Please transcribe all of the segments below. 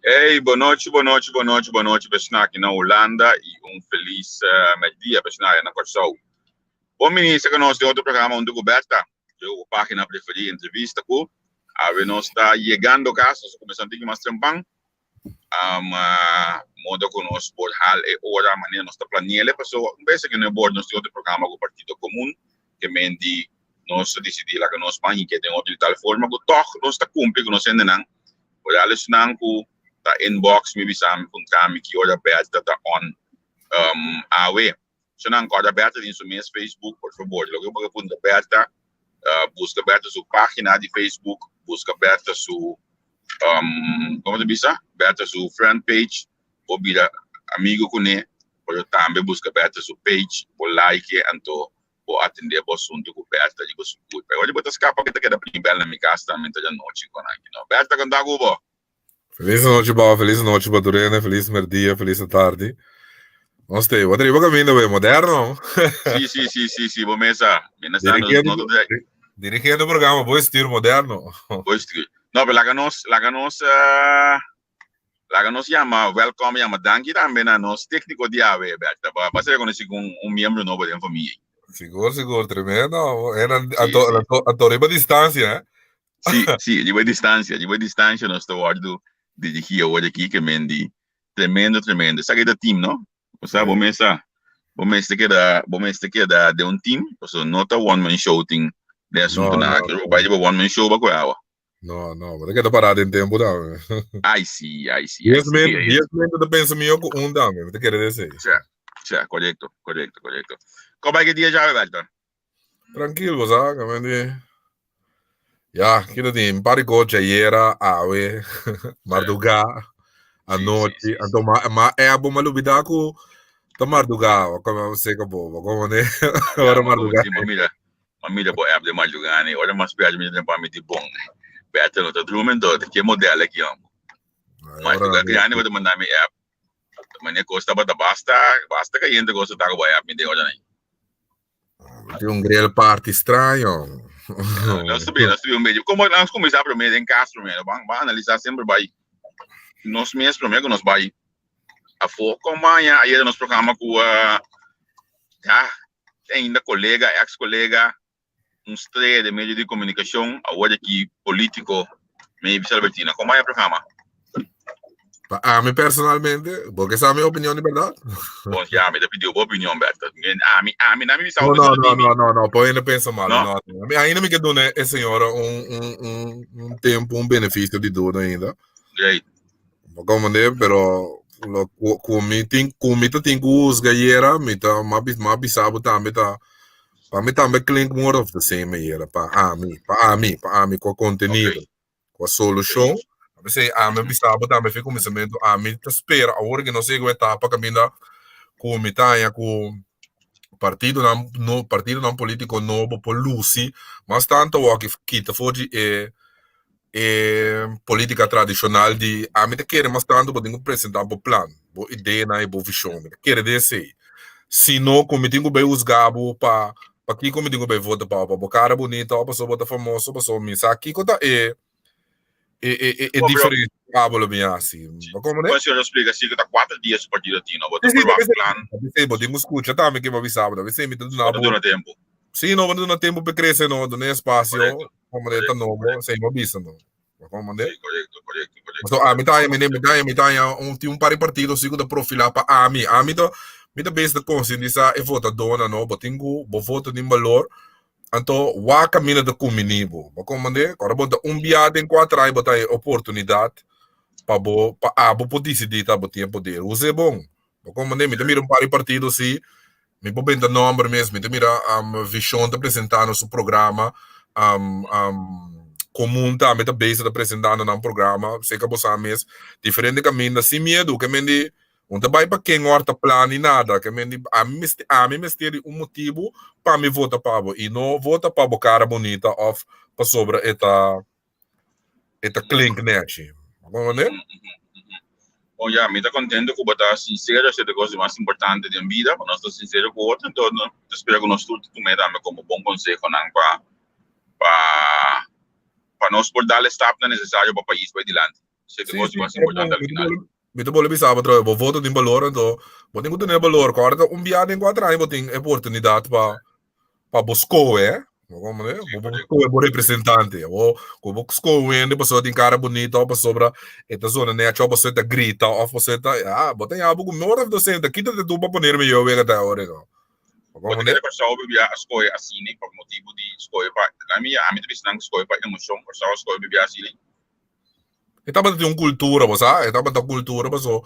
Hey, boa noite, pessoal aqui na Holanda e feliz dia, pessoal, na Corsol. Bom, ministro, que nós temos outro programa onde coberta, a página preferida, entrevista com, nós está chegando caso, começando a ter mais trampang, modo que nós por hal e hora, maneira nós está planeando, pessoal, pensa que no board nós temos outro programa com o Partido Comum, que mendi nós decidimos que nós vamos que tem outra de tal forma, que toch nós está cumprir que nós ainda não, por alles não com inbox mi bisa mi kami ki order aberta tá on awe so nang order aberta din su mes Facebook por favor logo mga punta aberta busca aberta su página de Facebook busca aberta su como bisa aberta su friend page o bira amigo kune por tambe busca aberta su page o like anto o atender bo sunto ku aberta di su good pero di botas capa que queda primeiro na minha casa também tá noite com aqui no aberta com dago bo. Feliz noite, Badurene, feliz merdia, feliz tarde. Non stai, what arrivo cammino, moderno? Sì, bom mesa. Dirigindo o programa, vuoi stile moderno? Vuoi stile. No, per la che nos chiama, welcome, chiama danki também, nos tecnico di ave, Berta, ma se riconosci con un membro nuovo della famiglia. Sicuro, tremendo. Era a torre distanza, Sì, di distanza, non sto guardando. Dirigir hoje aqui que mendi tremendo sabe da team não você bom que da de team você nota one man show thing de assunto na que vai de one man show ba com ela não mas que tá parado em tempo da ai sim yes da pensa meu com da você quer dizer correto como é que dia já vai tranquilo sabe mendi. Ja, kilo di impari coach ieri, Marduga, a notte, ma è a bomma lubida ku to Marduga, come você acabou, como né? Ora Marduga. Mamma boy app de Marduga, ora mas piace mi tempo mi di bom. Better no to momento che modello che ho. Marduga che anni vado mandare app. Mane costa basta che gente costa ta boy app mi de ora nei. Di un grill party strano. Nós sabemos meio como nós começar primeiro em Castro mesmo, vamos analisar sempre vai nós mesmos primeiro nós vai a foco amanhã aí nós programa com ainda colega ex-colega estreia de meio de comunicação agora aqui político meio Albertina como é o programa a mim personalmente porque essa é a minha opinião de verdade bom já me pediu a opinião Berta a mim não me sabe não poi não penso mal no ainda me quedo né senhora tempo benefício de duro ainda great como né pero Comita tem usga era, mita mabisabo também tá. Para mim também klink more of the same era para ami com conteúdo, com a solução. Você ami bisabo também fica começamento ami te espera agora que não sei como etapa caminha com mitanha com partido não político novo por Lucy, mas tanto o que kita foge política tradicional de a mim te querer mas tanto podemos apresentar o plano, a ideia na a visão, quer dizer se não como tenho bem os gabo para aqui como tenho bem voto para cara bonita, para pessoa bota famoso, para pessoa missa aqui conta é diferente gabo bem assim, como né? Mas eu explico assim que tá 4 dias o partido aqui, não bota provar plano. Sim, podemos escutar também que vai sábado, vai ser metade na boa tempo. Sim, não vai tempo para crescer não, não é espaço, como é tá novo, sem uma vista não. Como é? Correto. So, um par de partidos sigo da profilar para a mim da base da consciência é vota dona não, botingo, bo voto de valor, então o caminho da comunibo, como é? Agora bota biado em 4 anos botar oportunidade para bo decidir tá botar poder, usa é bom, como é? Me mira um par de partidos sim, me bo bem da número mesmo, me mira visão de apresentar nosso programa, comum também da base da apresentando num programa, sei que você mesmo diferente caminho, sem medo, que me não vai para quem horta plano e nada, que me a mim me motivo para me votar para e não vota para o cara bonita of para sobre esta clink net, como né? Bom, já, me está contente que botar sincero, essa é a coisa mais importante da vida, quando nós estamos sinceros com o outro, então espero que nós todos também damos como bom conselho para nós poder dar o step necessário para o país para adiante. Isso é a coisa mais importante ao final. Me tô bolando bisaba troia, vou voto de valor, então, vou ter que ter valor, agora biado em 4 anos, vou ter oportunidade para buscar, como né? Vou buscar o representante, vou buscar o pessoa tem cara bonita, para sobra esta zona né, a pessoa tá grita, ou você tá, botem algo com more of the same, aqui tá tu para poner me eu ver até agora, como né? Pessoal bebia escolhe assim, né, por motivo de escolher para, a minha não escolhe para emoção, pessoal escolhe bebia assim. Estava de cultura, você estava da cultura, pessoal.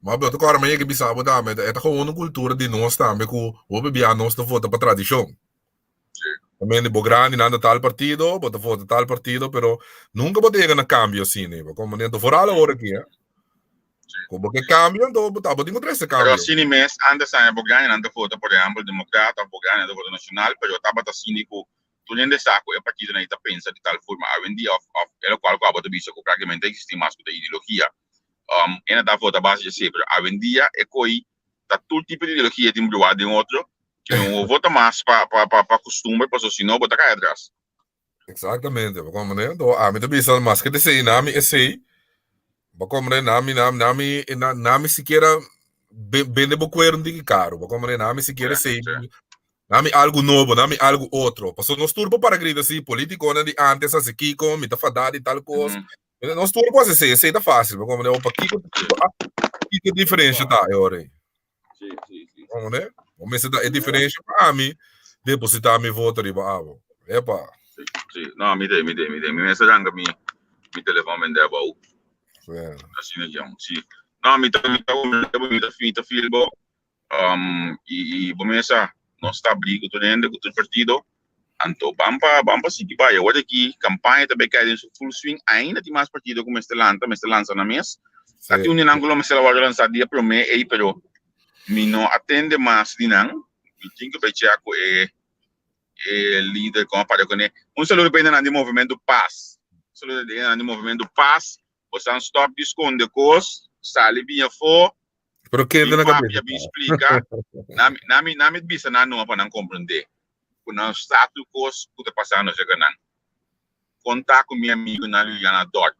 Mas eu tô com a minha que bisaba também, é com uma cultura de nós também, que o bebia nós não vota para tradição. Também de grande nada tal partido, bota vota tal partido, pero nunca bota chegar na cambio assim, né? Como nem tô fora agora aqui, como que cambio, então bota tem três cambio. Pero assim mês antes a Bogani anda vota por exemplo democrata, Bogani anda vota nacional, pero estava assim com tu nem de saco é partido na ita pensa de tal forma a vendi of ela qual bota bicho que praticamente existe mais da ideologia. Ena da vota base de sempre a vendia é coi tá todo tipo de ideologia de um lado de outro. Que não vota mais para costume, para senão botar cá atrás. Exatamente, como né? Então, a mim também são mais que de sei, nami é sei, como né? Nami sequer bem de bocueiro de caro, como né? Nami sequer sei, nami algo novo, nami algo outro. Passou nos turbo para grita assim, político né? De antes assim, Kiko, me tá fadado e tal coisa. Nos turbo pode ser, sei tá fácil, como né? Opa, Kiko diferença tá, é hora. Sim. Como né? O mês é diferente para mim, depositar meu voto ali, epa. Sim, não, me dê, me mensagem mi telefone me dê baú. Assim é que sim. Não, me tá filho, e começa nós tá briga todo mundo com o partido. Então, vamos seguir vai. Agora aqui campanha também cai em full swing, ainda tem mais partido como este lança na mês. Aqui um ângulo mas ela vai lançar dia para mim aí, pero me não atende mais de não. Eu tenho que pegar com líder como para com ele. Saludo para o movimento Paz. Saludo para o movimento Paz. Você não stop de esconder coisas, sale bem fora. Pero que na cabeça? Me explica. Na me bisa não para não compreender. Quando status coisas que está passando já que não. Contar com meu amigo na Liliana Dort.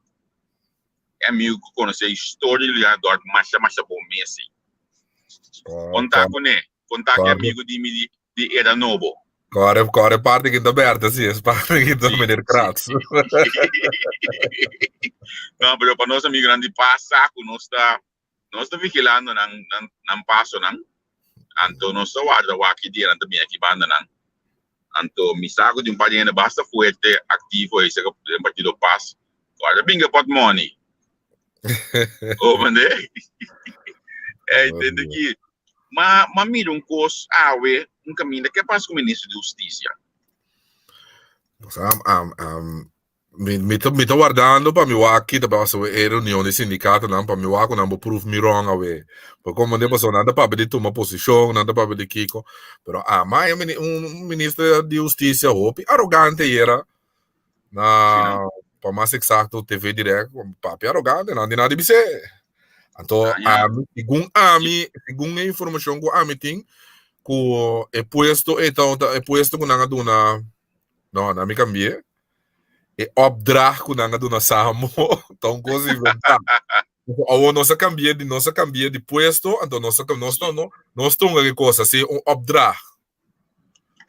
É amigo que conhece a história de Liliana Dort, mas bom mês. Contar com ele. Contar com amigo de Era Novo. Core parte que está aberta, sim, é parte que está meio crato. Não, mas para nós amigos grande passa, nós está vigilando não passo não. Então nós só guarda o aqui dia também aqui banda não. Então me saco de país basta forte ativo esse que partido paz. Guarda binga pot money. Oh, mande. entende que mas mira um curso um caminho que passa com o ministro de Justiça. Me tô guardando para me aqui da base é reunião de sindicato não para me com não proof me wrong away porque como de pessoa nada para pedir uma posição nada para pedir kiko pero mas ministro de justiça hope arrogante era na para mais exato TV direct papi arrogante não de nada dizer então segundo a informação que a mim tem que é puesto com nada duna não me cambiei e opdracht com nada do nosso amo então coisa inventar ou nossa cambia de puesto então nós estamos que coisa assim opdracht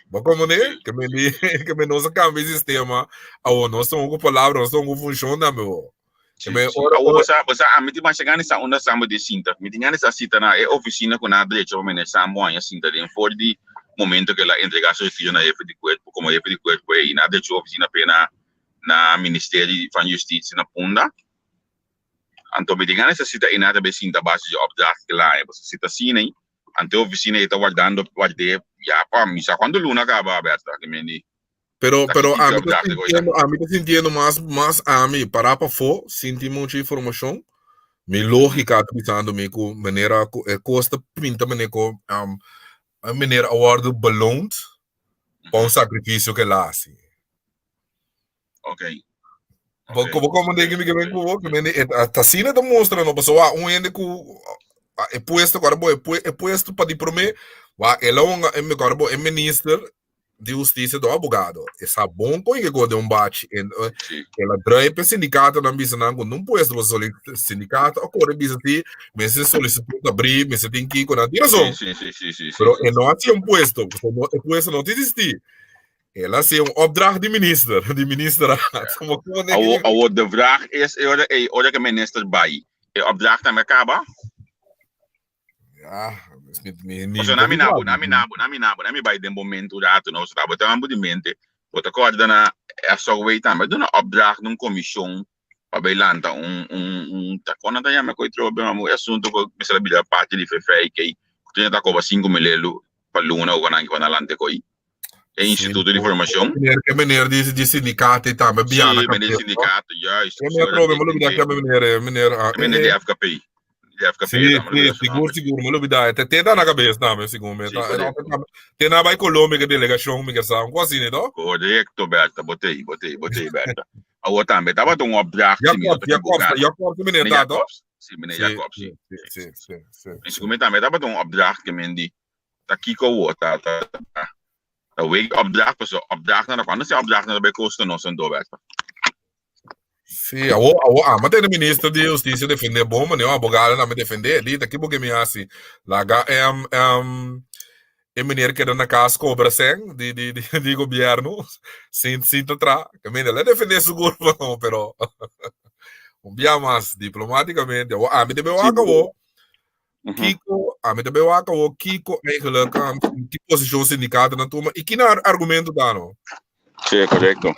mas como né que me nossa cambia de sistema ou nós estamos com palavra nós estamos com funciona meu você a mim vai chegar nessa onda samba de cinta me tinha nessa cita na oficina com nada de chama nessa moa cinta de for de momento que ela entregar seu filho na F de corpo como F de corpo e nada de oficina pena na Ministério van Justitie na Punda. Então, me diga necessita e nada bem da base de opdracht que lá é. Você cita assim, né? Então, a oficina está guardando, já para mim, quando Luna acaba aberta, que me diz. Pero a mim tá sentindo mais a mim parar para fora, sentir muita informação, me lógica pensando me com maneira custa pinta maneira com a maneira award beloond para um sacrifício que lá assim. Ok. Como digo que a cena demonstra não pessoa ende que é puesto agora é puesto para diplomar ela é ministro de justiça do advogado essa bom com que gode bate ela trai para sindicato na bisa não puesto o sindicato agora bisa ti mas se solicita abrir mas tem que ir com a direção sim pero não assim puesto não existe ela é opdracht de ministra. De vraag is, ora que minister bij. Opdracht aan acaba? Ja, Mas nami bij de momento dat nós estava tão de mente. Wat acorda na é só wait mas dona opdracht num comissão para beilanta tá quando tá me coi trobe mas assunto que me sabe da parte de fefe que tinha tá com 5 milelo para luna ou quando vai alante coi. É Instituto de Informação. Que meneer de sindicato e tal, mas biana. Sim, meneer sindicato, juist. É meneer problema, não me dá que meneer de FKP. Seguro, mas não me dá. Tem na cabeça, não, segundo. Tem na vai Colômbia que delegação, migração, quase né, não? Correto, Berta, botei, Berta. A outra também tava um obdracht. Jacob, meneer Tato? Sim, meneer Jacob, sim. Sim. Segundo também tava um obdracht que me di. Tá Kiko outra, tá. A week opdracht, dus opdracht naar de kant, dus opdracht naar de bijkosten nog zo'n doorwerken. Sim, mas tem o ministro de Justiça defender bom, mas não abogado não me defender, ali daqui porque me assim, lá é menino que na casa cobra sem de governo, sem atrás, que me ele defender seguro não, pero um dia mais diplomaticamente, me deve acabou. Kiko, me também acabou Kiko eigenlijk que posição sindicato na turma e que argumento dá não? Sim, correto.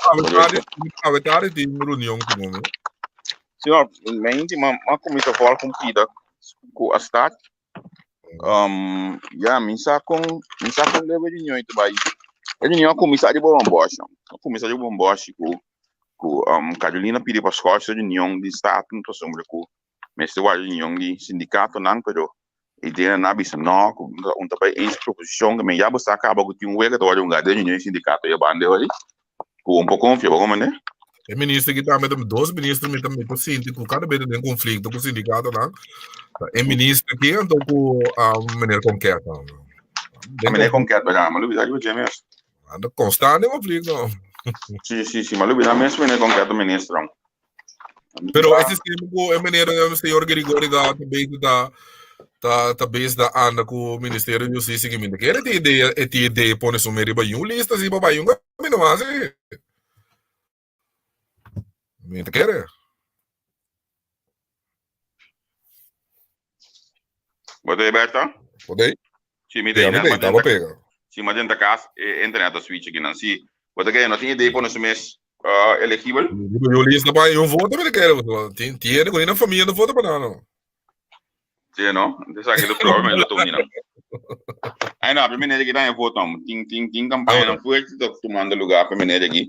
A verdade de reunião com o senhor, mente uma comissão fala com a Estado. Minsa com leva de noite vai. Reunião comissão de Bomboche. Comissão de Bomboche com Carolina pediu para as costas de reunião de Estado, não tô sobre mas se vai reunião de sindicato não, pero ideia na bisa não, também em proposição que me já você acaba com um wega do lugar de reunião de sindicato e a banda ali. Com pouco confiança, como né? É ministro que está mesmo, dois ministros me também consciente com cada vez tem conflito com o sindicato não. É ministro que então com a maneira concreta. A maneira concreta, mas não vai dizer mesmo. Anda constante conflito. Sim, mas não mesmo maneira concreta ministro. Pero esse sistema é maneira o senhor Grigori da base da anda com o Ministério da Justiça que me quer ter ideia põe sua meri para lista assim para um me não mais me quer Pode Berta? Pode? Sim, me dá. Tava pega. Sim, mas dentro da casa internet a switch aqui não se. Pode que não tinha ideia põe sua mês elegível. Eu lista para voto me quer. Tem com na família não vota para não. Sim, não? Dessa aqui do provavelmente eu tô indo. Aí não, para mim é que tá em voto, tem campanha não foi que tô tomando lugar para mim aqui.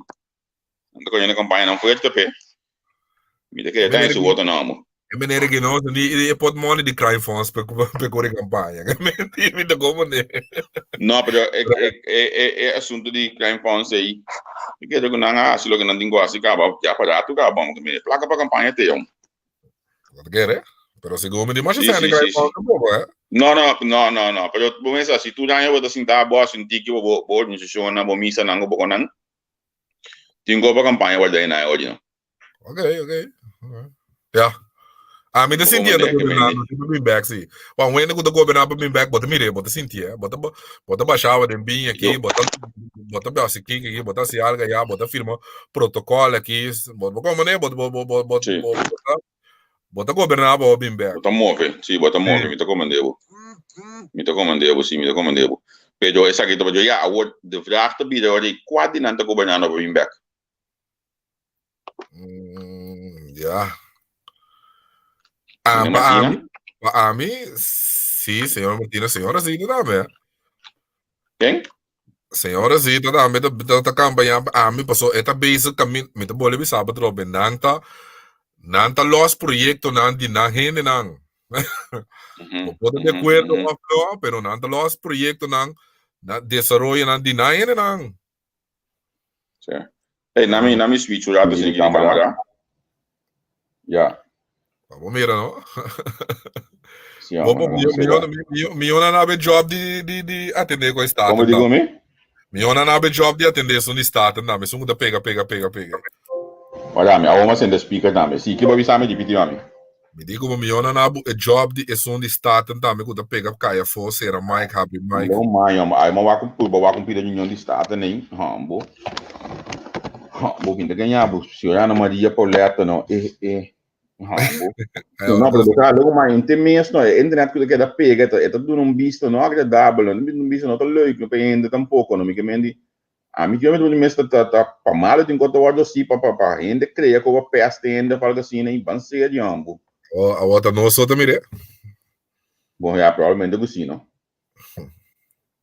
Não conheço campanha não foi que pé. Me que tá em seu voto não. E meneer que não, die pot money di crime fonds per corre campagna. Mi da como ne. Não, pero é assunto de crime funds aí. Que eu não acho que não tem gosto de acabar, já para tu acabar, mas me placa para campanha tem um. Wat quer, pero se come di masha Sim, sani sim, crime sim, fonds sim. pouco, Não. Pero bom é assim, tu já eu assim tá boa assim que eu vou organização na bomissa não vou não. Tem go para campanha vai daí na hoje não. Ok. Ja. Ah, me da sinti ando governando, tipo bem back sim. Bom, when eu tô governando bem back, bota mire, bota sinti, bota baixava de bem aqui, bota assim aqui, bota se alga já, bota firma protocolo aqui, bota como né, bota governava bem back. Bota move, sim, bota move, me tô comandando. Sim, me tô comandando. Pero essa aqui tô já, o de vraag te bieden, hoor, quase não tá governando para bem back. Ja. Para mim, sim, senhora Martina, senhora Zita também. Quem? Senhora Zita também, da campanha, a mim passou, esta base caminho, me tá boleh bisa betul, nanta los proyecto nan di na hene nang. Pode de acuerdo com a flor, pero nanta los proyecto nang, na desarrollo nan di na hene nang. Certo. Hey, nami switch o rato sem câmera. Ya. Vamos mira, no? Sim, Miona na be job di atender com a estátua. Como digo me? Miona na be job di atender su estátua, na me sungo da pega. Olha, me arruma sem speaker nami. Sim, que vai avisar me de piti mami. Mi dico miona na bu job di sun di staten da me ku da pega caia fo era Mike happy Mike. Não mai, ai mo wa com pida união de estado nem, hambo. Hambo kinda ganha bu, senhora Maria Pauleta no hambo. No, pero cara, logo mais inte mês no, internet que da pega, é tudo num visto não agradável, não visto não tão leuk, não pende tampouco, não me que a mim que me mês tá para mal tem que guardo assim para ainda creia que o peste ainda fala assim nem ban ser de hambo. A outra não só também. Bom, já provavelmente eu sim, não.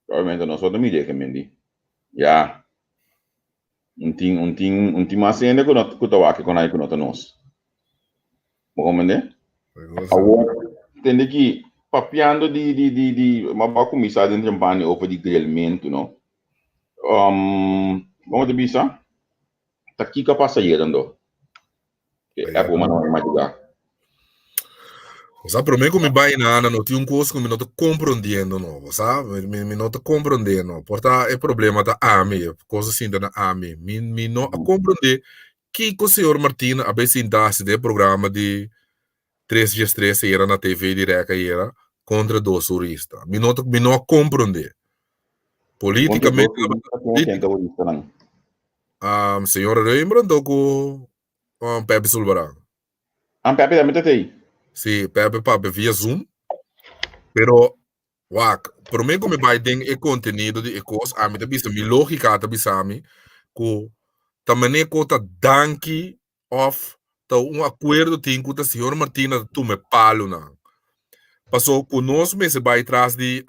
Provavelmente não só também que mendi. Já. Unting mais ainda que não que tô aqui com aí que não tá nós. Como né? Agora tem que papiando de uma boa comissão dentro de banho ou de grelhamento, não? Vamos te bisa? Tá aqui que passa aí, dando. É por uma não mais lugar. Sa per me come vai nana no ti un coso come non sto comprendendo no, sa? Mi non sto comprendendo. Porta il problema da ami, cosa si da ami. Mi no a comprendere che o senhor Martina avesse indasse del programma di 3x3 era na TV di Reca era contra dos turista. Mi no a comprendere. Politicamente senhora Rembrandt com Pepe Sulbarang. Pepe também tá aí. Sì, Pepe via Zoom, però per me come vai den e contenuto di cose, a me visto mi logica ta bisami ku tamane ko ta danki of ta un acordo tem com a senhora Martina tu me palo na. Passou conosco me se vai atrás de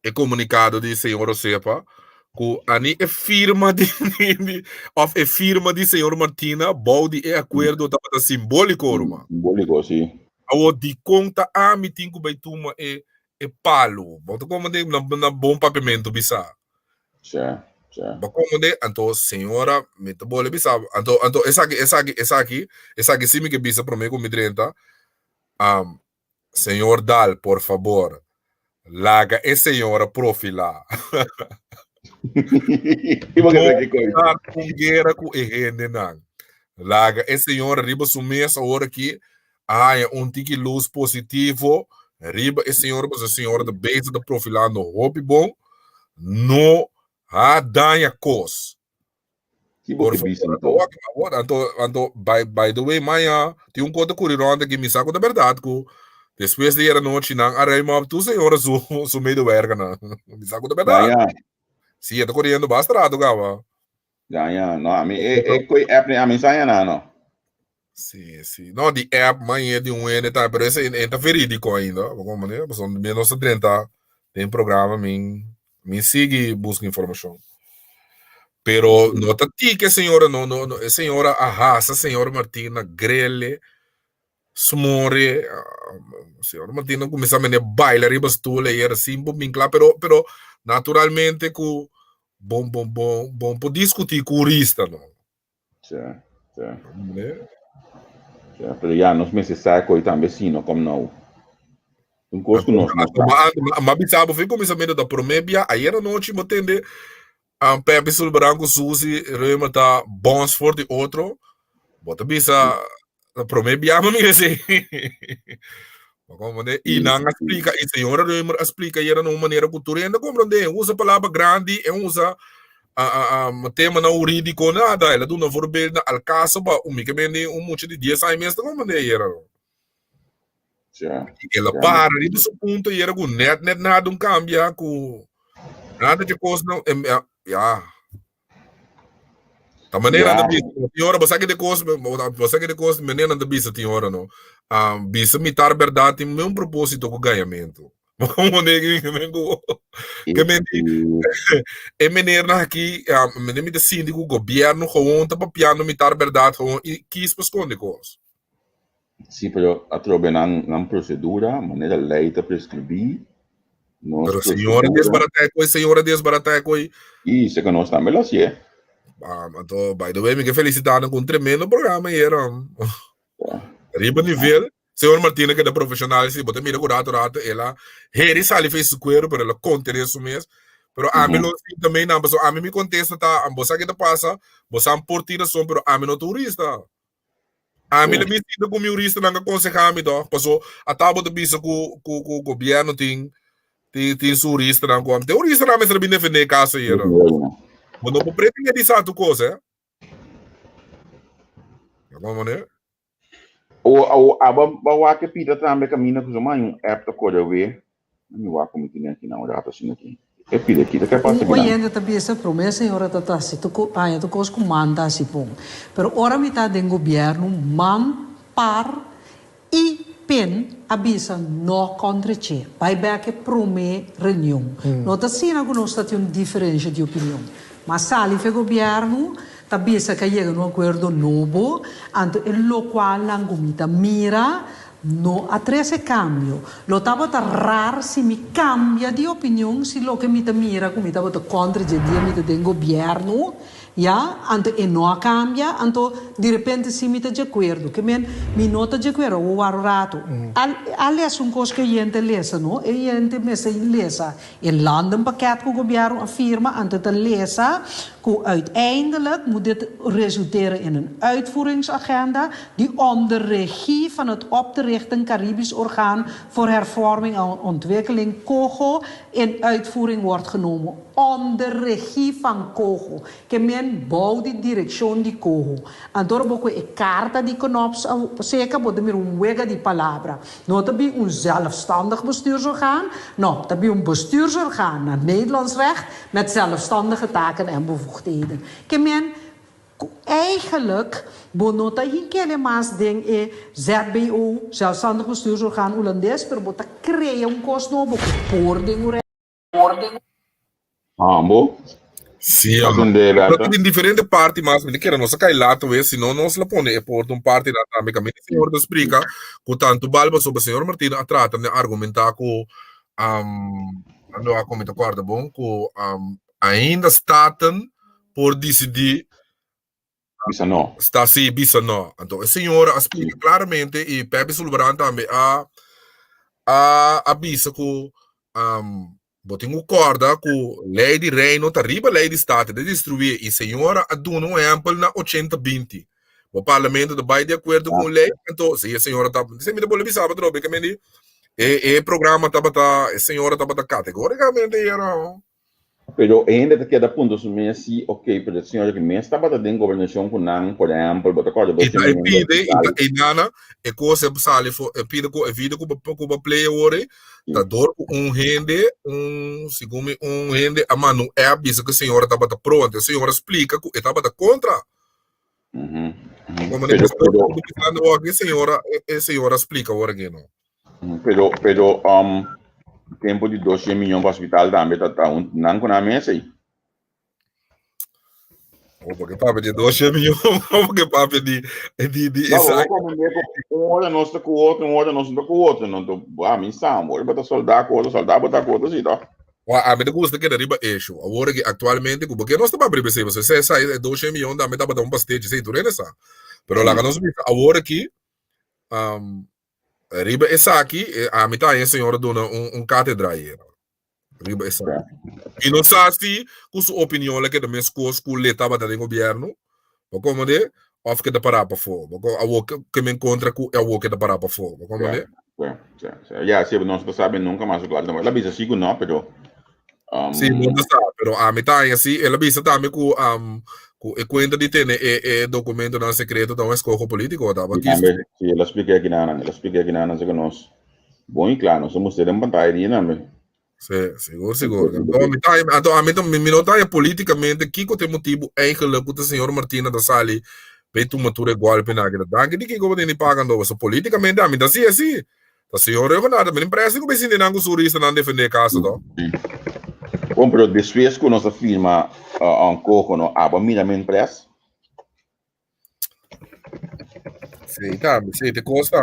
e comunicado de senhora Sepa ku ani e firma di of e firma di senhora Martina body e acordo ta simbólico orma. Simbólico, sim. Awo di conta mi tinko bay tuma e palo. Boto como de na bom papimento bisa. Certo. Ba como de anto senhora me to bole bisa anto esa que simi que bisa pro me com midrenta. Senhor Dal, por favor. Laga e senhora profila. Guerra com e nang. Laga e senhora riba sumesa hora aqui. É um tique luz positivo, riba e senhora, mas a senhora da base da profilando hobby bom, no há danha cos. Por favor, by the way, manhã, tem coisa curiosa que me saco da verdade, que depois de ir à noite, não, arrema tu senhora su meio do erga, não, me saco da verdade. Sim, eu tô correndo bastante, gava. Ganha, não, a mim, a mim sai não. Sì. No, di app, ma è di un ente, però è veridico ainda. Come ne? Sono meno 30 in programma, mi segui, busca informazione. Pero nota ti che signora, no, signora, essa signora Martina, grelle, smore, signora Martina comincia a me baila riba stule, era simbo, mincla, però naturalmente cu bom, po discutir com o rista, no? Cioè. Né? Pero já nos meses sai também vecino como não. Um curso nós Ma bisabo foi começamento da promébia, aí era noite, me tende Pepe sul branco, Susi, Rema tá bons for de outro, bota bisa a promébia, mas me assim. Como né? E não explica, e senhora Rema explica, e era numa maneira cultural, ainda compreende, usa a palavra grande, e usa tema não jurídico, nada, ela do novo verbena, al caso, unicamente monte de dias, aí mesmo, como né, era. Ela para ali do seu ponto e era com net nada cambia com nada de coisa não da maneira da bisa senhora você que de coisa maneira da bisa senhora não bisa mitar verdade tem um propósito com ganhamento como ninguém é maneira aqui me da síndico o governo gewoon tá papiando mitar verdade gewoon e quis para esconder coisas. Sì, però a trobe una procedura, maneira lei te prescrevi. Pero senhora desbaratai coi. E se que nós também lá se é. Então, by the way, me que felicitando com um tremendo programa e era riba nível. Senhora Martina que é profissional, se botar mira curado ela heri sali fez su cuero, pero ela conta isso mesmo. Pero a mim também não, a mim me contesta tá, você que passa, você é portira som, pero a mim não turista. A mim me sinto como jurista não aconselhar me do, passou a tábua de bisa com o governo tem jurista não como, tem jurista não me sabe defender caso aí, não. Mas não pretende dizer tu coisa, como né? O que pida também caminha com uma app da cor ver, não há como tinha aqui na hora assim aqui. É pida aqui, que passa aqui. Hoje ainda também essa promessa senhora tá se tu coisa com manda se bom. Pero ora metade do governo man par e pen avisa no contra che. Vai bem que prome reunião. Nota sim alguns está tem diferença de opinião. Mas sali fe governo tabisa que chega no acordo novo, anto lo qual langumita mira no a trece cambio. Lo tava ta rar se mi cambia di opinione se lo che mi ta mira come tava ta contra je dia mi ta den governo, ja, anto e no cambia, anto di repente si mi ta de acordo, che mi nota de acordo o rato. Aliás un cos che gente lesa, no? E gente messa in lesa. In landen pakket ko governo afirma anto ta lesa ko uiteindelijk moet dit resulteren in een uitvoeringsagenda die onder regie van het op te richten Caribisch Orgaan voor Hervorming en Ontwikkeling COGO in uitvoering wordt genomen. Onder regie van COGO. Que men bouwt die direction die COGO. En door ook een carta die knops zeker wordt meer een wega die palabra. Nou, dat is een zelfstandig bestuursorgaan. Nou, dat is een bestuursorgaan naar Nederlands recht met zelfstandige taken en bevoegdheden. Que men eigenlijk bonota hinkele mas ding ZBO, zelfstandig bestuursorgaan Hollandes, per bota crea un costo bo poording. Ambo? Sì, in differenti parti, ma mi chiedono non so che lato è, se no non se la pone e porta un parte da amica mi signor da sprica con tanto balba sopra signor Martina tratta di argomentare con allora come guarda bon con ainda staten por decidir bisa no sta sì bisa no então a signora spiega claramente e Pepe Sullivan também a bisa com botinho corda com lei de reino arriba lei de stato de destruir e senhora aduna um exemplo na 820 o parlamento do vai de acordo com lei então se a senhora tá se me deu bisaba trobe que me e programa tava a senhora tava categoricamente era pero ainda te queda punto su me si ok pero a senhora que me estava dando governação com não por exemplo bota corda e pide e nana e cosa sale pide com vida com play ore da dor rende segundo rende a mano é a bisa que a senhora estava pronta a senhora explica que estava contra Como Pero, a senhora explica agora aqui, não? pero, tempo de 12 milhões para o hospital também tá não com a mesa aí. Porque papo de 12 milhões, porque papo de Não, uma hora nós está com o outro, uma hora nós não está com o outro. Não tô, mim sabe, uma hora bota soldado com outro, soldado bota com outro, assim, tá? A mim gosta que deriva eixo. Agora que atualmente, porque nós estamos para você sai 12 milhões, também tá botando um pastel, sei, tu não sabe. Pero lá que nós agora que riba essa aqui, a mim tá aí a senhora dona cátedra aí. Riba essa. E não sabe se com sua opinião lá que também com letra para o governo, como de of que da parar para fora. Porque que me encontra com é o que da parar para fora. Como de? Já, se nós não sabemos nunca mais o claro, não. Ela bisa sigo não, pero Sim, não sabe, pero a mim tá aí assim, ela bisa também com conta de ter documento não secreto da escola político, tá? Sim, ela explica aqui na que nós bom e claro, nós somos ter pantalla né? Seguro. Então, a mim não tá politicamente, que tem motivo eigenlijk que o senhor Martina da Sali peito matura igual para naquela danke de que como tem pagando isso politicamente a mim tá assim a senhora eu nada me impressa que bem não surista não defender caso tá bom pero depois que nossa firma coco no aba minimamente press sim tá sim te custa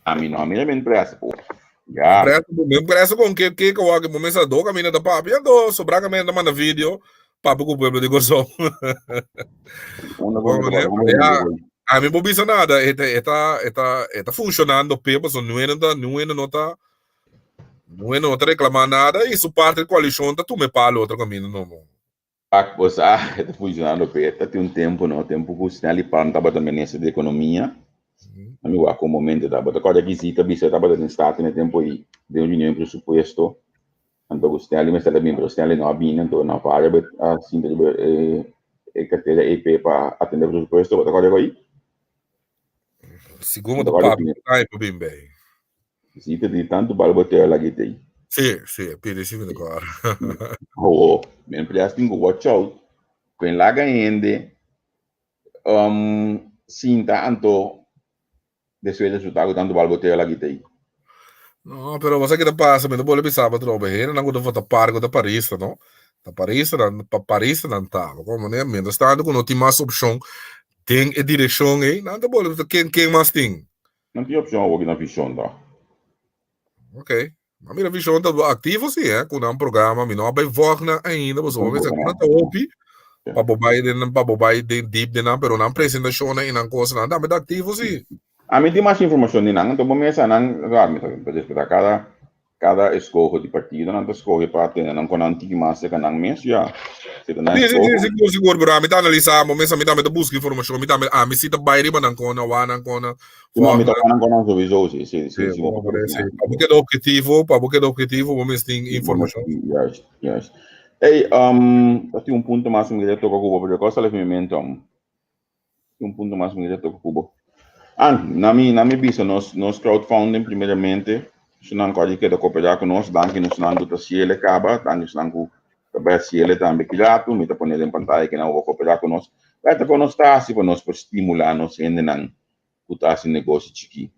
a mim não minimamente press pô já pressa com que o que momento a do caminho da papo e do sobrar caminho da manda vídeo papo com o povo de Gorzão. A mim não bisa nada, está funcionando, mas não está reclamando nada, e isso parte da coalição, tu me fala outro caminho, não. Pois está funcionando, está tem tempo, não, tempo que o sinal de plano estava também nessa de economia, amigo, a momento estava, agora que visita, estava no estado, no tempo aí, de reunião pressuposto, então o sinal mas também o sinal não abina, então não para assim carteira EP para atender o pressuposto, agora aí segundo do papo tempo bem bem visita de tanto balboteio lá que tem sim pede sim agora me empresta tem que watch out com lá ganhando sinta anto depois de chutar tanto balboteio lá que tem. No, però sai che da passa, mi dopo le pensavo troppo, non ho fatto parco da Paris, no? Da Paris non tava, come ne mente, stando con ottima opção, tem e direção aí, não tá bom, quem mais tem? Não tem opção aqui na visão, tá? Ok. Mas minha visão tá ativo sim, com um programa, mi não vai voltar ainda, mas vamos ver se não tá opi, para bobai de deep de não, pero não apresentação aí, não coisa não, tá ativo sim. A mim tem mais informação de não, então vamos pensar não, claro, para cada escolha de partido, não escolhe para ter não com antigo mais que não mesmo já. Sim, seguro, pero a mim tá analisando, mas a mim tá busca informação, a mim cita bairi ba não com não, me tá não revisou, sim. Porque do objetivo, vamos ter informação. Yes. Ei, tem ponto mais que me toca Cuba, porque costa levemente, ponto mais que me toca Cuba. Na minha vista, nós crowdfunding primeiramente, se não pode que cooperar conosco, danke nos não do Cielo acaba, danke nos não também Cielo também que já tu me tá pondo em pantalla que não vou cooperar conosco, vai tá conosco tá se para nós por estimular nós ainda não botar esse negócio chiqui.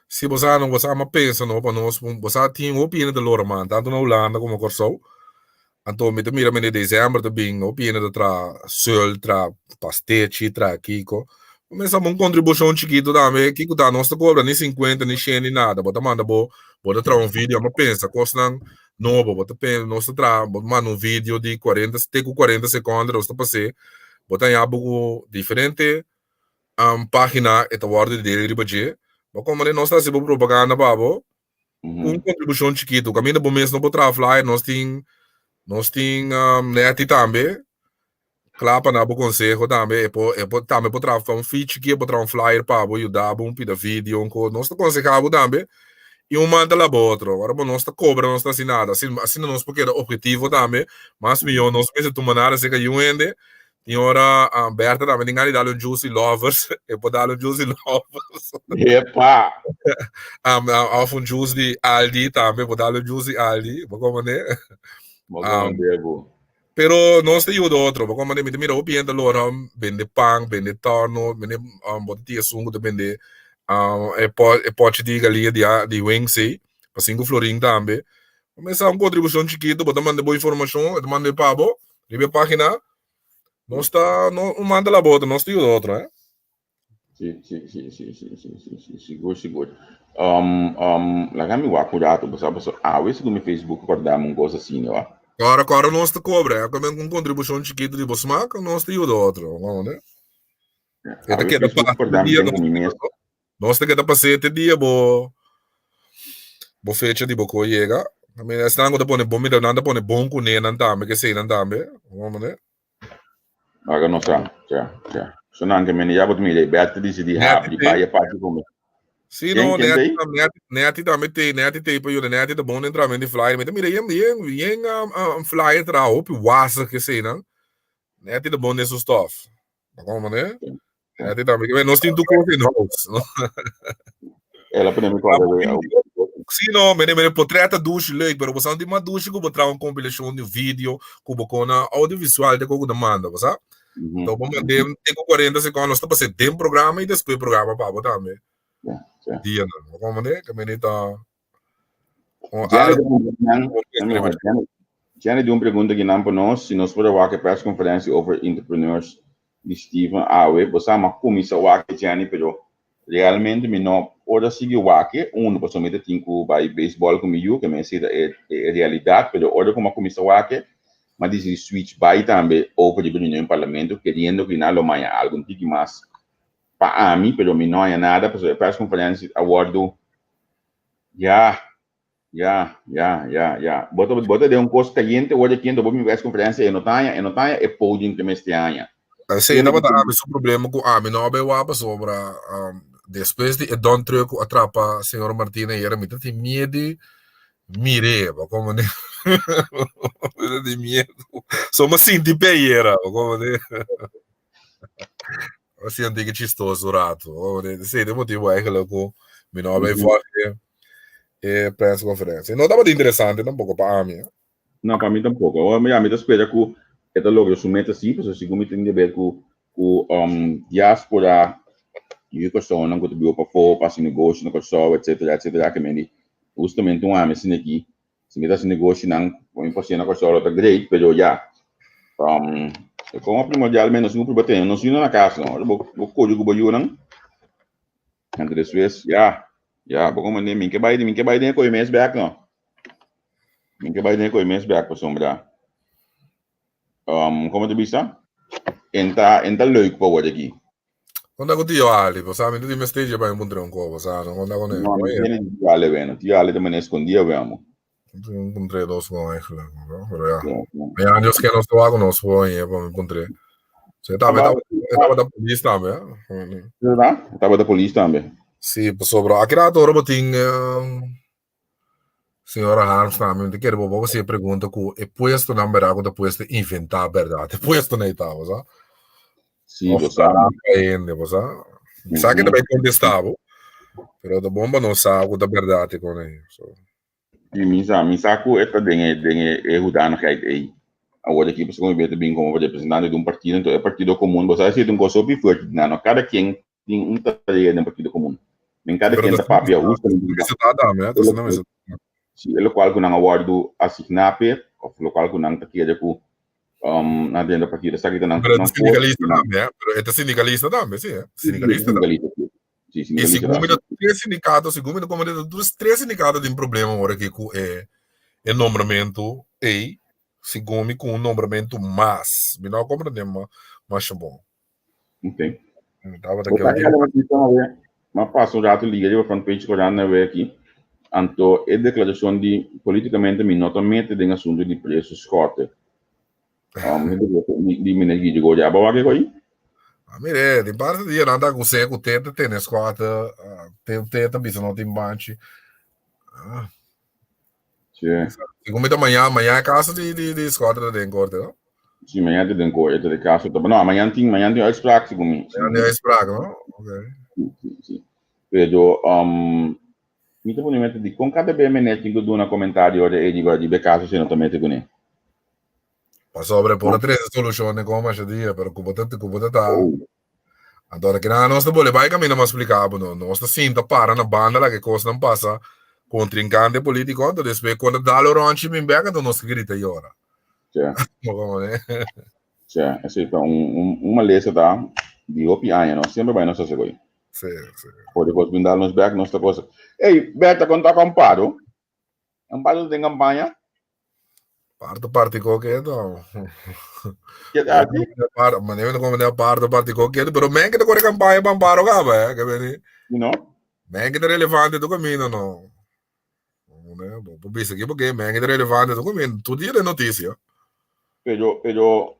Se você não pensa não para nós, você tem opinião de Lorman, tanto na Holanda como Corsou. Então, me mira em dezembro também, opinião tra Sul, tra Pastete, tra Kiko. Começamos contribuição chiquito também, Kiko tá nós tá cobra nem 50 nem 100 nem nada, bota manda bota tra vídeo, mas pensa, custa novo, bota pensa, nós tá manda vídeo de 40 segundos, nós tá passei, bota aí algo diferente, página eta word dele ribaje, mas como nós tá se propaganda babo, contribuição chiquito, caminho do mês não botar flyer, nós tem net também. Claro, para o conselho também, também para um feed que para flyer para ajudar pida vídeo, nós aconselhamos também e manda lá outro. Agora nós cobra, nós assim nada, assim nós porque o objetivo também, mas melhor nós mesmo tomar nada se que ainda tem hora aberta também ninguém dá o juicy lovers, pode dar o juicy lovers. Epa. Um juice de Aldi também, pode dar o juicy Aldi, como né? Pero non sta io d'altro, ma come mi mira opiente loro, vende pan, vende torno, vende bottiglia sungo, vende e poi ci dica lì di wings, sì, per 5 florin tambe. Ma sa un contribuzione chiquito, ma manda boa informação, manda pabo, ribe página, non sta, non manda la bota, non sta io d'altro, eh? Sì, sicuro. Lagami wa curato, basta, se come Facebook guardiamo un cosa assim, ó. Cara, non sta cobra, come un contribuzione chiquito di bosmac, non sta io d'altro, no? E te che da Facebook parte guardiamo dia, bem com mim. non sta che da passete dia, bo fecha di boko yega. I mean, stanno da pone bombi da nanda pone bonku ne nandame, che sei nandame, no? Ma non sa, cioè. Sono anche me ne jabot mi dei beati di hab, di paia pati come. Sì, no, neati da mette, neati te, poi io neati da buon entrare di flyer, mette mi yen flyer tra o più wasa che sei, no? Neati da buon su stuff. Ma come ne? Neati da me, non sti in tu cose no. Ela pone mi cosa. Sì, no, me potrei douche leuk, però possiamo di ma douche come tra un compilation di video, come con audiovisual de como demanda, sa? Então, vamos mandar, tem 40 segundos, está para ser tem programa e depois programa para botar também. Dia não, como né? Que menina tá Gianni di un pergunta que não para nós, se nós for a press conferência over entrepreneurs de Steven Awe, você ama como isso wake Gianni, pero realmente me não ora seguir wake, pessoalmente tenho vai baseball comigo, que me sei é realidade, pero ora como isso wake, mas diz switch by também over de reunião em parlamento, querendo que não amanhã algum tipo mais para mim, pero me não há nada, para a press conferência awardo já. Bota de um curso caliente, hoje aqui no Bomi Press Conferência, e não tenha, é podium que me esteja. Sim, não vai dar esse problema com a mim, não vai wapa sobre depois de Don Truco atrapa a senhora Martina e era muito de medo, mire, como né? De medo. Somos assim de peira, como né? Assim, antigo chistoso rato, como né? Sei, de motivo é que logo, me não vai fazer press conferência. Não dava de interessante, tampouco para mim. Não, para mim tampouco. Eu me espero que esta logo sumeta assim, porque se como tem de ver com diáspora e que são não contribuiu para fora, para esse negócio, não só, etc, que me justamente ame assim aqui. Se me dá esse negócio não, põe para ser não só, tá great, pero já. Como primordialmente não se preocupa, não se na casa, não. Vou código boiu não. Entre as vezes, já, porque como nem que vai de com mês back não. Minha vai de com mês back para sombra. Como tu bisa? Entra leuk para o aqui. Quando eu digo ali, você sabe, tu me stage para encontrar um copo, sabe? Quando eu não ti ale bene, ti ale te me ne escondia vediamo. Encontrei dois com ele, pero já. E anos que não estou com nós foi, eu encontrei. Você estava da polícia também, Estava da polícia também. Sim, sobre aquela hora botin senhora Harms também, te quero bobo você pergunta que é puesto na verdade quando puesto inventar a verdade, é puesto na etapa, sabe? Sim, você sabe. Sabe que também contestava, pero da bomba não sabe da verdade com ele. E mi sa que esta dengue hudanigheid aí. Agora aqui você como bem como representante de um partido, então é partido comum, você se tem um coisa bem forte, não, cada quem tem um tarefa no partido comum. Men cada quem da papia usa. Sim, é local que não awardo assignapé, ou local que não taquia com na dentro da partida, sabe que não. Mas sindicalista também, é sindicalista também, sim, sindicalista. Sim, e segundo três sindicatos, segundo como dos três sindicatos tem problema agora que é nomeamento e segundo com um nomeamento mais, não compreendemos, mas bom. Ok. Tava daquele mas passo já tu liga de front page corando na ver aqui. Anto é declaração de politicamente minimamente de assunto de preços corte. Di minegi de goja ba wake koi? Mire, di parte di nada com você com teta tênis quarta, tem teta bisa não tem banche. Sim. Como da manhã é casa de escola da corte, não? Sim, amanhã tem dengo, é de casa, tá. Não, amanhã tem uitspraak segundo. Amanhã tem uitspraak, não? Ok. Sim. Pero mi to punimento di con cada bem menet que do na comentário de Igor de caso se não também te gune. sobre por tres soluciones como ese día, pero como te está. Agora que na nossa bolha vai caminhar mais explicado, não. Nossa cinta para na banda lá que coisa não passa com trincante político, então depois quando dá o rancho me pega, então nós grita e ora. Como né? Cioè, sì, uma lesa tá de hopi anha, não sempre vai nossa segoi. Sim. Pode depois brindar nos back nossa coisa. Ei, Berta, quando tá amparo tem campanha? Parte qualquer, não. Que tá aqui? Mas nem como é parte qualquer, pero men que te corre campanha para amparo cá, que vem. You know? Men que te relevante do caminho, não. Né? Por isso aqui porque men que te relevante do caminho, tudo dia é notícia. Pero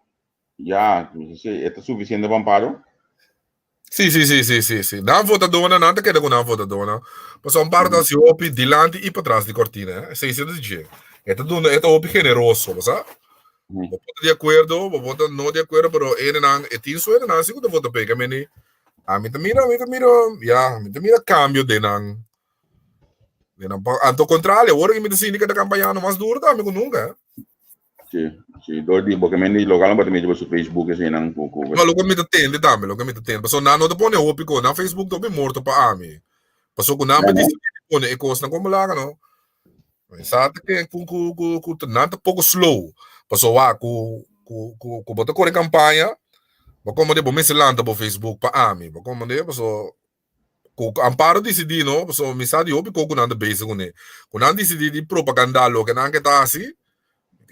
ya, ¿esto es suficiente para amparo? Sì. Non votadona, non te chiedo con una votadona. Ma sono parte si opi di lanti e per trás di cortina, sei si dice. E te opi generoso, lo sa? Vota di acuerdo, vota no di acuerdo, però e tin su non sicuro vota pega meni. Mi te mira, cambio de nan. Anto contrario, ora che mi te sindica da campagnano mas duro da mi nunca. Sì, dove porque me lo galan para mí su Facebook assim não pouco. Ma lo che mi te tende dammi, lo che mi te tende. Passo non te pone opico, na Facebook dopo morto pa ami. Passo con nome di pone e costa come la no. Sabe que com nada pouco slow. Passo lá com bota corre campanha. Ma come devo mettere l'anta po Facebook pa ami. Ma come devo passo com amparo decidi no, passo mi sa di opico con nada base con ne. Con nada decidi di propaganda lo che anche ta assim.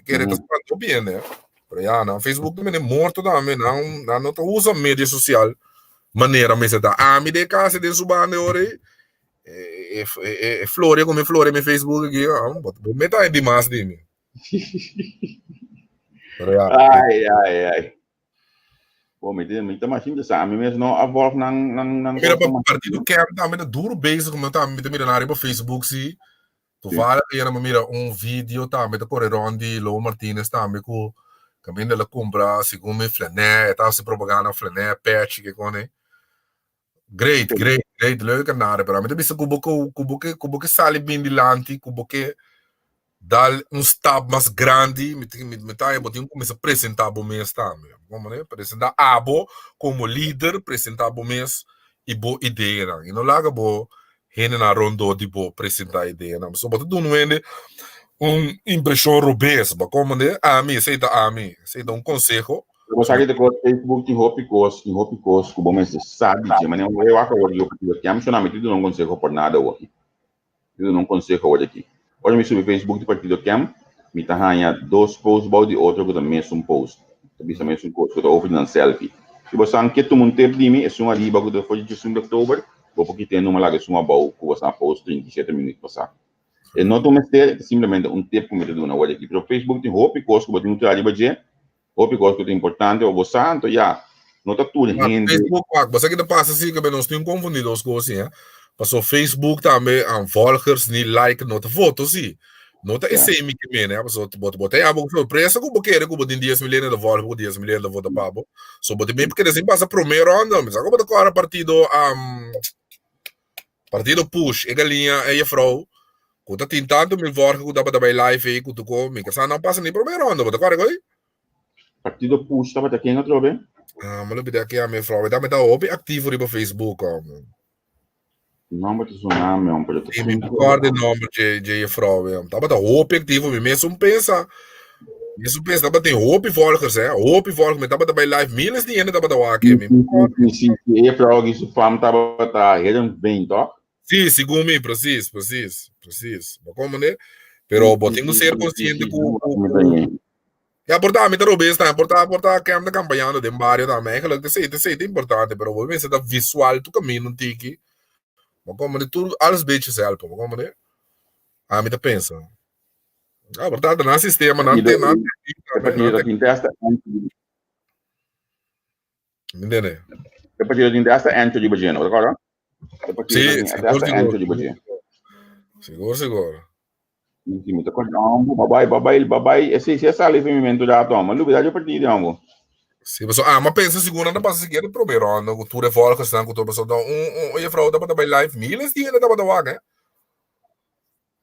Que está falando bem, né? Pero já, não, Facebook também é morto também, não usa mídia social maneira, mas está me de casa de subande ore flore como flore no Facebook aqui, vou meter demais de mim. Ai. Pô, me tá machinho dessa, a mim mesmo não avolve não. Mira para partido que também é duro base como tá me milionário para Facebook sim. Tu fala que era mira vídeo também da correr Rondi Lou Martinez também com caminho dela compra segundo me flané, tá se propaganda flané patch que cone. Great, leuke nare però mi bisa kubo que sale bem de lanti, kubo que dá stap mais grande, me tá eu botinho começa a apresentar bo mês também. Como né? Apresentar abo como líder, apresentar bo mês e bo ideia, e não larga bo heen na rondo di bo apresentar ideia, não. So boto doen wende impressão robês, ba como né? Aceita conselho. Eu sabe de coisa Facebook tem hopicos, como mas sabe, mas eu acabo de eu que amo chamar metido não conselho por nada hoje. Eu não conselho hoje aqui. Hoje me subi Facebook de partido que amo, me tá ganha 2 posts about de outro que também é post. Também é post que eu oferecendo selfie. Se você não quer tu manter de mim, é uma riba que eu foi de 5 de outubro, vou porque tem uma lá que é uma bau que você post 37 minutos passar. E não tu meter simplesmente tempo que me deu na hoje aqui. Pero Facebook tem hopicos que botinho tu ali baje. Hopi coisa que é importante o santo já não tá tudo gente Facebook você que não passa assim que nós temos confundido as coisas hein passou Facebook também volgers nem like não tá foto sim não tá esse me que né passou botei a boca surpresa com boqueira com botin 10 milhões de volta 10 milhões de volta papo só botei bem porque assim passa primeiro ano mas agora agora partido push e galinha e a frau quando tá tentando me volta com dá para live aí com tu come que não passa nem primeiro ano bota agora partido push estava aqui em outro bem mas lo pide aqui a minha frau dá me tá open ativo no Facebook não mas isso não meu projeto e me recorda o nome de frau tava tá open ativo me mesmo pensa tava tem open volgers open volgers me tava tá live milhas de gente tava tá aqui sim e frau que isso fam tava tá ele bem tá sim segundo me preciso mas como né pero botinho ser consciente com ja, portare robe sta, portare che anda campagnando de barrio da me, che sei importante, però voi pensa da visual tu cammino tiki. Ma come tu alles beetje zelf, ma come ne? Mi te pensa. Ah, portare na sistema, na in testa. Entende? E partito in testa entro di bageno, d'accordo? Sì, sicuro. Sì, mi tocca babai, e se sale il movimento da toma, lui dà partito ambo. Sì, ma pensa sicuro non passa che proprio anno con tu revolta stanno con tu passo da io frau da bei live miles di da da waga.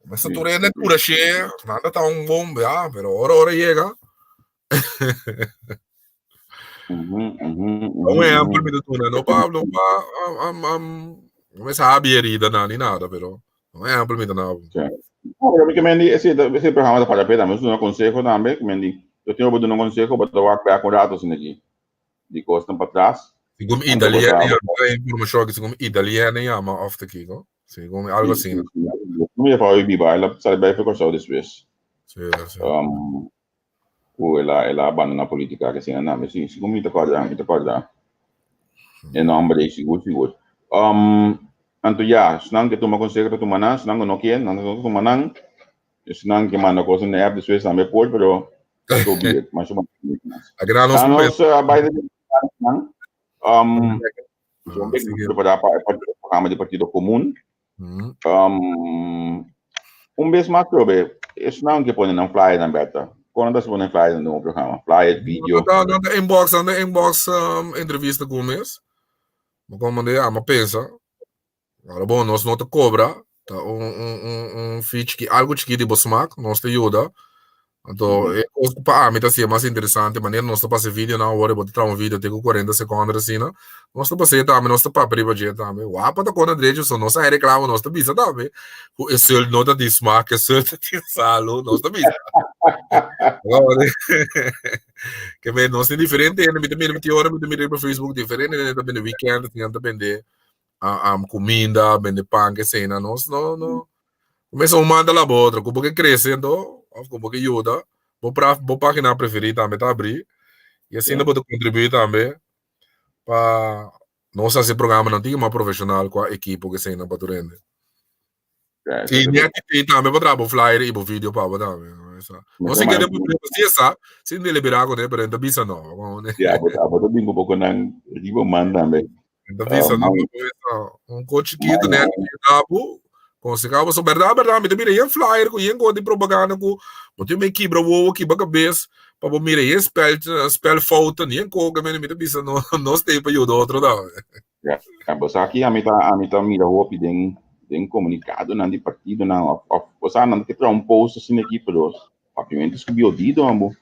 Ma sta tu rende pure share, nada tá bom, ja, però ora llega. Não é amplo minuto, não Pablo, não sabe herida nem nada, pero não é amplo minuto não. Porque esse programa da Parapé também, eu aconselho também, eu tenho um conselho para eu acabar com dados aqui, de costa para trás. Como italiano, informação que como italiano ama ofta aqui, não? Sim, como algo assim. Não ia falar biba, ela sabe bem ficar só depois. Sim. Ela abandona a política que assim, não, mas sim, como me acorda. É nome seguro. Então já, senão que tu me aconselha que tu manas, senão que não quer, não tu manan, senão que manda coisa na app depois também pode, pero so be it, mas uma. Agora nós vamos vai preparar para o programa de partido comum. Vez mais sobre, isso não que põe na flyer na beta. Quando você põe flyer no programa, flyer, vídeo. Na inbox, entrevista com o mês. Como mas pensa. Agora, bom, nós não te cobra, tá? Feature que algo que de bosmak, nós te ajuda. Então, para mim, assim, é mais interessante, maneira nós te passa vídeo na hora, botar um vídeo, tem 40 segundos, assim, não? Nós te passa também, nós te papri para gente também. Uau, para quando direito, só nós aí reclama, nós te bisa também. O seu nota de smack, o seu de salo, nós te bisa. Agora, que bem, nós é diferente, né? Me também para Facebook diferente, né? Também no weekend, tinha também de comida, vende pão, que cena, nós não começa a mandar lá outra, como que cresce, então, como que ajuda, vou página preferida também tá abrir, e assim não pode contribuir também para nós fazer programa não tem uma profissional com a equipe que cena para durante. E também para trabalhar flyer e o vídeo para também. Não sei que depois essa, se não liberar com ele, para ainda bisa não. Já, vou bingo um pouco na riba manda também. Ainda bisa não, coach que do né, conseguiu so verdade me também ia flyer com ia de propaganda com botou me quebra o que baga cabeça para mira ia spell falta nem com que me também bisa não tem para ajudar outro não. Já, mas aqui a mita mira o tem comunicado na de partido na você não que um post assim aqui para os pavimentos que biodido ambo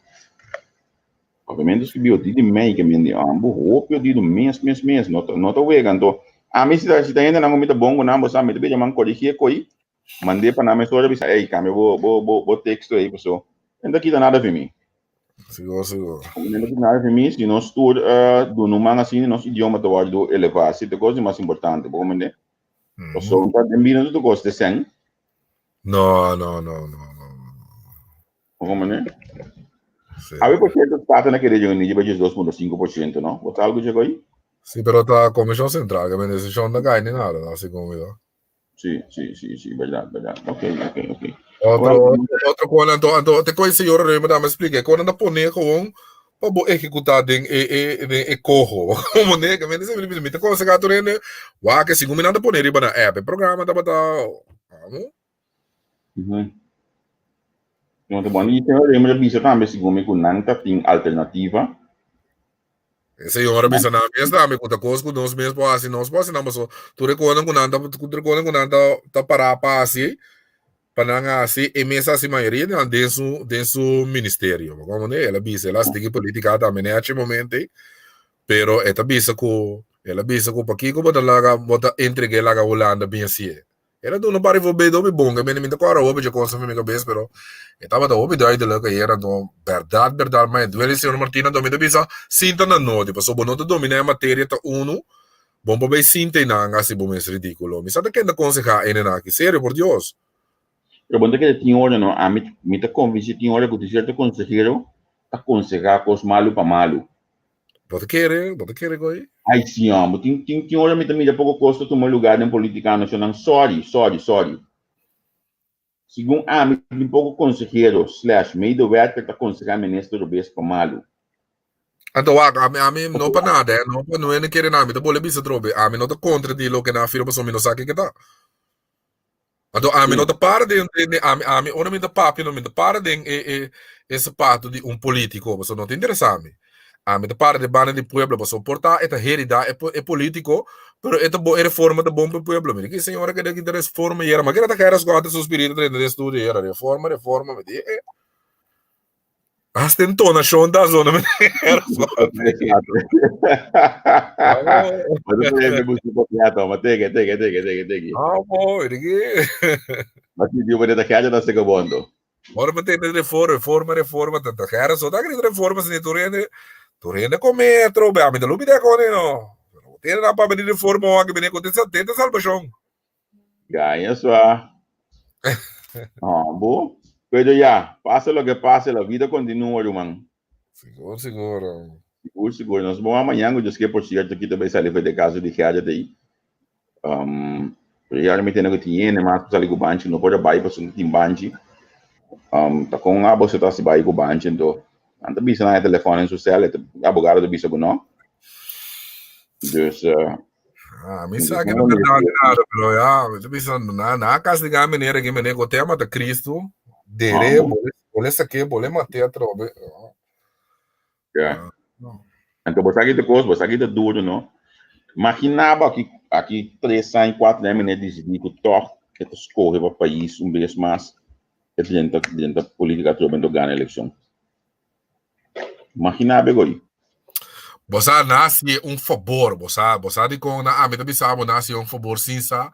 pavimentos que biodido meio que me ambo o biodido mês não tô vegando a mim se ainda não me tá bom não você me também man corrigir coi mandei para na minha história bisa ei cara eu vou texto aí pessoal ainda aqui nada para mim seguro ainda aqui nada para mim se nós tur do numa assim nosso idioma do elevar se tem coisa mais importante bom né so tá terminando do gosto de sen não como né a ver por que está naquele região de 2.5%, não? Você algo chegou aí? Sim, pero tá a Comissão Central, que a decisão não cai nem nada, assim como eu. Sim, verdade. Ok. Outro coisa, então, te conheci eu, mas me expliquei, quando anda poner com para executar em corro, como né, que me diz, me te consegue aturar, né? Uau, que segundo me nada poner riba na app, programa da bata, Então, bom, e tem uma revista também, segundo com nanta tem alternativa. Esse hora bisa na mesa, me conta coisa com nós mesmos, assim, nós não, mas tu recorda com nada tá para assim, para não assim, e mesa assim maioria dentro ministério, como né, ela bisa, ela tem que política também nesse momento, pero esta bisa com ela bisa com aqui como bota entregue lá a Holanda bem assim. Era do não pare vou bem do bom, que me agora o obje coisa me cabeça, pero estava da obje daí de lá que era do verdade, mas do ele senhor Martina do me bisa sinta na no, tipo só bono domina a matéria tá uno, bom para bem sinta na assim bom é ridículo. Me sabe que ainda aconselhar ele na aqui, sério por Deus. Eu bom que tinha hora não, a me tá convite tinha hora que o certo conselheiro aconselhar coisa malo para malo. Pode querer coi. Ai sim, amo. Tinha hora me também pouco custo tomar lugar em política nacional. Sorry. Segundo me pouco conselheiro / meio do wet que tá aconselhar ministro do bes para malo. Então, a mim não para nada, não é querer nada, então boleh bisa trobe, a mim não tá contra de lo que na firma só me não sabe que tá. Então, a mim não tá para de a mim ora me tá papi, não me tá para de esse pato de político, você não te interessa a mim. A mim tá para de bana de pueblo, você portar esta realidade é político, pero esta é reforma da bom para pueblo. Me que senhora que daqui interessa forma era, mas que era as gotas suspirita dentro desse estudo era reforma, me diz. Hasta entonação da zona, mas era só. Mas eu me busco copiato, mas tege. Ah, pô, ninguém. Mas se dio vedete che da secondo. Ora mas tem reforma, tanta cara só dá grande reforma, se tu rende com metro, bem, a mim não lube com ele, não. Tem na para de reforma, o que vem com 70 salvação. Ganha só. Bom. Pero ya, pase lo que pase, la vida continua, irmão. Seguro. Seguro. Nós vamos amanhã, eu disse que por certo aqui também sai de caso de que daí. Já me tenho que ter, mas sai com o banco, não pode baixar para um banco. Tá com a bolsa tá se baixar com o banco, então. Anda bisa na telefone social, abogado do bisa não. Dus mi sa che non è nada, però ja, bisogna na casa di maneira che me nego tema da Cristo, dere, bole saque, bole mater trobe. Ja. Então você aqui tá duro, não? Imaginava aqui 3 anos, 4 anos, né, decidir que toch que tu escolhe para o país vez mais que dentro da política trobe do ganhar a eleição. Imaginava agora. Você nasce favor, você de com na amita bisamo nasce favor sinsa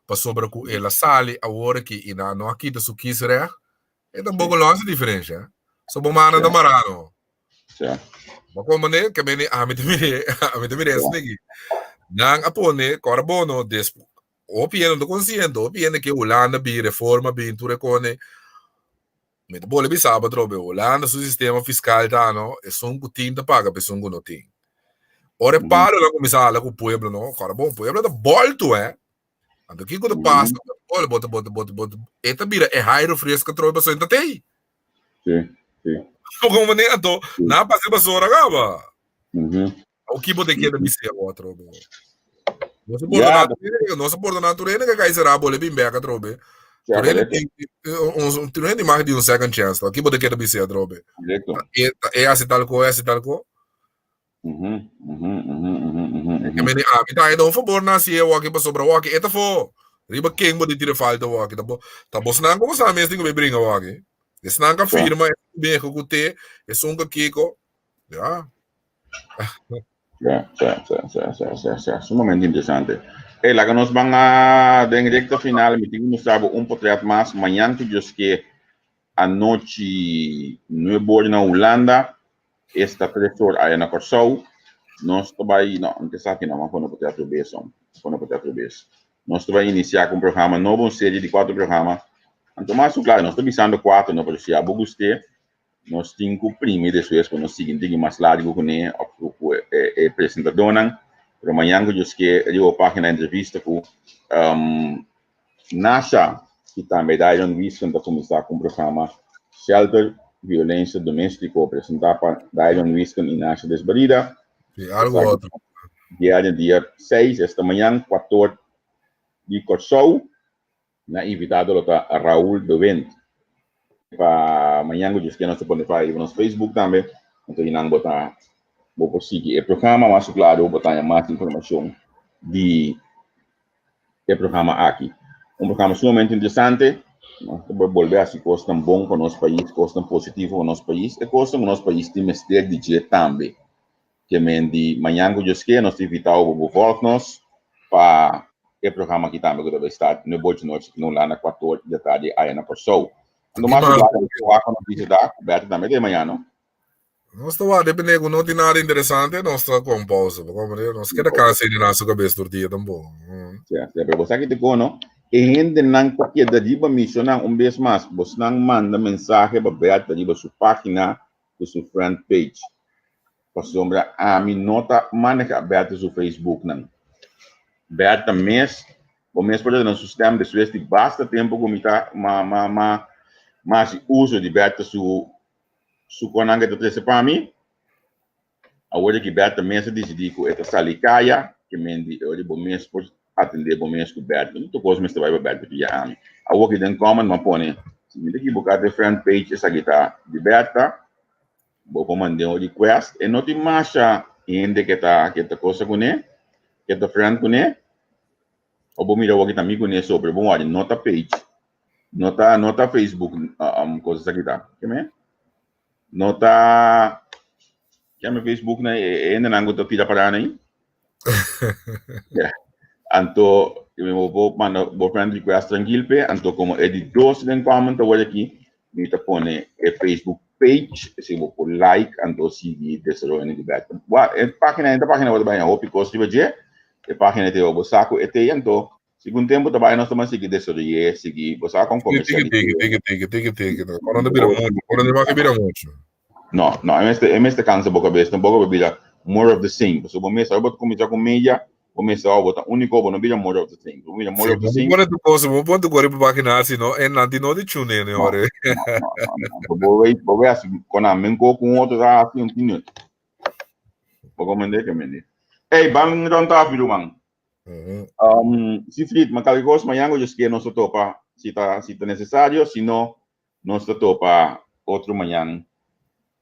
para sobre com ela sale a hora que ina no aqui da sukisre é um pouco longe diferença. So bom mana da marano. Sim. Mas como né que bem amita mire snegi. Nang apone carbono des opieno do consciente, opieno que Holanda bi reforma bi tu recone met bole bisaba trobe Holanda su sistema fiscal tá no é só cutin da paga pessoa não tem. Ora para la comissária com o pueblo, não? Cara, bom, pueblo da bolto, Ando aqui quando passa, olha, bota. Eta bira é raio fresco troca para senta tem. Sim. Como nem ando, na passa basura gaba. O que bote que da bicicleta outro. Nossa borda natureza que cai será bole bem beca trobe. Turene mais de second chance, aqui bote que da bicicleta trobe. É assim tal co. Então aí dá favor na se eu aqui para sobrar o aqui eta fo riba quem pode tirar falta o aqui tá bom senão como sabe mesmo que me brinca o aqui esse não que firma bem que o te é um que kiko já sumamente interessante. E lá que nós vamos a de recta final, me digo nos sabe portrait mais amanhã que diz que a noite no bordo na Holanda esta professor aí na Corsou nós também não sabe que não vamos para o teatro base nós também iniciar com um programa novo, uma série de 4 programas então mais claro nós estamos pensando 4 não pode ser a Buguste nós temos o primeiro depois para nós seguir mais largo com o apresentador para amanhã que diz que eu vou página entrevista com Nasha que também da Iron Wisdom para começar com o programa Shelter violência doméstica apresentada para Dairon Wiscom e Nasha Desbarida. Algo outro. Dia 6, esta manhã, 14 de Corsou, na invitado a Raul Dovent. Para amanhã, eu disse que nós podemos fazer no nosso Facebook também. Então, nós vou seguir o programa, mas claro, vou botar mais informação do programa aqui. Um programa sumamente interessante. Volver a coisa tão bom para o nosso país, coisa tão positiva para o nosso país, e coisa que o nosso país tem que ter de jeito também. Que de manhã que eu disse que nós invitamos o voltar-nos para o programa aqui também, que deve estar no boa de noite, no lá na 14 da tarde, aí na Corsou. No mais, eu vou a notícia coberta também de manhã, não? Nós estamos dependendo, não tem nada interessante, nós estamos com pausa, nós queremos casa de nossa cabeça do dia também. Sempre você aqui te cono. E gente não quer dar diba missionar vez mais, você não manda mensagem para Beata diba sua página, sua front page. Para sombra a mim nota maneja Beata seu Facebook não. Beata mês, o mês pode no sistema de sueste basta tempo como está mas uso de Beata su conanga de três para mim. Agora que Beata mês decidi que esta salicaya que mendi eu bom mês pode atender bom mês coberto, não tô mesmo vai coberto de ano. A work then common mas pone, se me daqui bocar de front page essa guitarra de Berta, vou mandar um request e não te marcha ainda que tá coisa com né, que tá front com né. Ou vou mirar o que tá me conhece sobre bom olha nota page, nota Facebook coisa essa guitarra, que me? nota chiama Facebook na nango to pila para nai. Anto eu vou friend request tranquilo pe anto como editors den comment to wala aqui me ta pone Facebook page se vou por like anto seguir desero em debate. A página wala ba hope because tiba a página te o saco ete anto segundo tempo trabalho nós também seguir desero seguir você com comercial. Tiga. Quando vai virar muito. No, este cansa boca besta, boca bebida more of the same. So começa a botar começar com meia, começa a botar único, não bebida more of the same. Bebida more of the same. Quando tu coisa, vou pôr tu agora para página assim, não, é não de não de chune, né, ora. Vou ver assim, quando a menco com outro assim, tinha. Vou comentar que mende. Ei, bang não tá filho man. Se frit, mas cada coisa manhã eu just que nós topa, se tá necessário, se não nós topa outro manhã.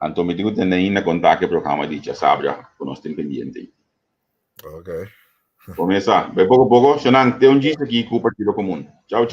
Anto me digo tener na contato programa di Sabra con nostri pendienti. Ok. Começa, bem pouco, Xanang, tem um dia aqui com o Partido Comum. Tchau, tchau.